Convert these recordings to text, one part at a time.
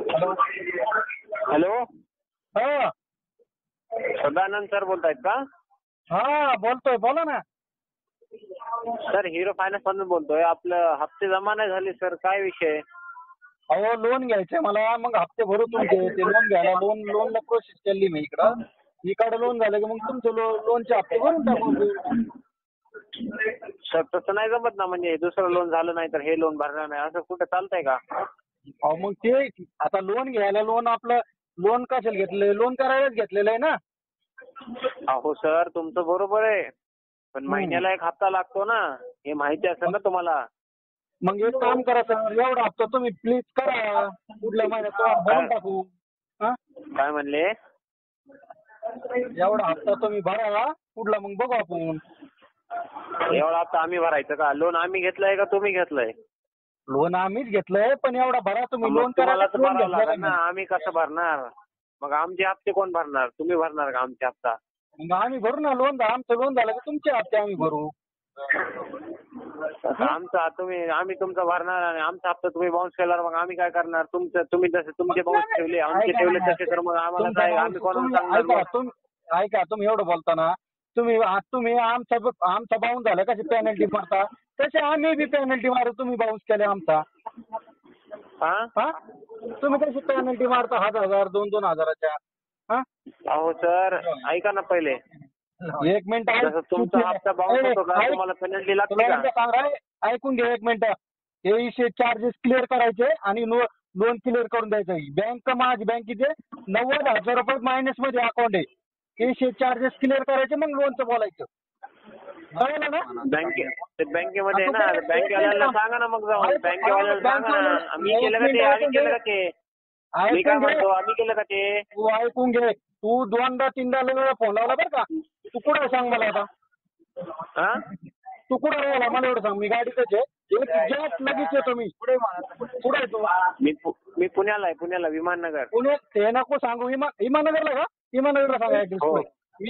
Hello. Hello, हा Sadanand sir बोलतायत का? हा बोलतोय, बोला ना. सर हिरो फायनान्स मधून बोलतोय. आपलं हप्ते जमा नाही झाले सर, काय विषय? अहो लोन घ्यायचंय मला, मग हप्ते भरू तुमचे. ते लोन घ्यायला लोनला प्रोसेस केली मी इकडं लोन झालं की मग तुमचं लोनचे हप्ते भरून टाकू. सर तसं नाही जमत ना, म्हणजे दुसरं लोन झालं नाही तर हे लोन भरणार नाही, असं कुठं चालतंय का? अहो मग ते आता लोन घ्यायला आपलं लोन कशाला घेतलंय? लोन करायलाच घेतलेलं आहे ना. अहो सर तुमचं बरोबर आहे, पण महिन्याला एक हप्ता लागतो ना, हे माहिती असेल ना तुम्हाला. मग एक काम करा सर, एवढा हप्ता तुम्ही प्लीज करा, पुढल्या महिन्यात तुम्हाला भरून टाकू. हा काय म्हणले? एवढा हप्ता तुम्ही भरा, पुढला मग बघू आपण. एवढा हप्ता आम्ही भरायचं का? लोन आम्ही घेतलंय का तुम्ही घेतलंय? लोन आम्हीच घेतलंय, पण एवढा भरा तुम्ही. मग लोन तुम्हाला करायला तर लोन भरावं लागेल घेतलेलं ना, आम्ही कसं भरणार? मग आमचे हप्ते कोण भरणार? तुम्ही भरणार का आमचे हप्ता? मग आम्ही भरू ना लोन. आमचं लोन झालं की तुमचे हप्ते आम्ही भरू. आम्ही तुमचा भरणार आणि आमचा हप्ता तुम्ही बाउन्स केल्यावर मग आम्ही काय करणार? तुम्ही जसे तुमचे बाउन्स ठेवले, आमचे ठेवले तसे, तर मग आम्हाला काय, आम्ही कोणाला सांगणार मग? ऐका, तुम्ही एवढं बोलताना तुम्ही आमचा बाउन्स झाला कशी पेनल्टी मारता, तसे आम्ही बी पेनल्टी मारू. तुम्ही बाउन्स केले आमचा, हा? तुम्ही कशी पेनल्टी मारता 1,000 2,000 हा? अहो सर ऐका ना पहिले. एक मिनिट जसं तुमचा हप्ता बाउन्स होतो का, तुम्हाला पेनल्टी लागते का? ऐकून घे एक मिनिट. हे विषय चार्जेस क्लिअर करायचे आणि लोन क्लिअर करून द्यायचं. माझी बँकेचे 90,000 रुपये मायनस मध्ये अकाउंट आहे. हे विषय चार्जेस क्लिअर करायचे, मग लोनचं बोलायचं. कळलं ना? बँकेमध्ये आहे ना, बँकेवाल्याला सांगा ना, मग जाऊन बँकेवाल्याला सांगा ना. आम्ही केलं का ते? आम्ही केलं का ते? मी काय म्हणतो, आम्ही केलं का ते? तू ऐकून घे. तू 2दा-3दा फोन लावला बरं का. तू कुठं सांग मला आता? हा? तू कुठं राहिला मला एवढं सांग. मी गाडीतच आहे. जस्ट लगेच येतो मी. कुठे आहे तू? मी पुण्याला आहे, विमाननगर. पुण्यात ते नको सांगू. इमाननगरला का? इमाननगरला सांगा ऍड्रेस. मी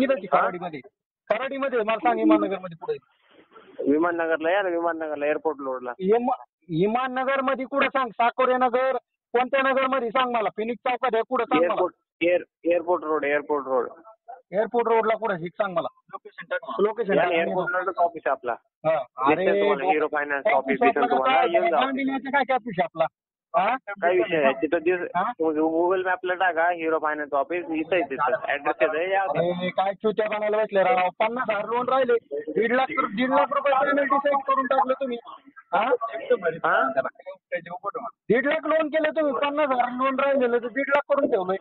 इथंच कराडीमध्ये. कराडीमध्ये मला सांग इमाननगरमध्ये कुठे? विमाननगरला या ना, विमाननगरला एअरपोर्ट रोडला. इमाननगर मध्ये कुठं सांग? साकोरे नगर कोणत्या नगर मध्ये सांग मला? फिनिक्स चौकात आहे कुठं सांग मला? Airport road. एअरपोर्ट रोडला कुठं सांग मला लोकेशन. एअरपोर्ट रोड ऑफिस आहे आपला. अरे हिरो फायनान्स ऑफिस तुम्हाला येऊन जा. काय ऑफिस आपला? काय विषय आहे तिथं? गुगल मॅपला टाका हिरो फायनान्स ऑफिस, इथं ऍड्रेस आहे. काय चुत्या बनायला बसले राव. 50,000 लोन राहिले. 1.5 लाख रुपये पेनल्टी सेट करून टाकलं तुम्ही. 1.5 लाख लोन केलं तुम्ही. 50,000 लोन राहिलेलं तर 1.5 लाख करून ठेवलंय.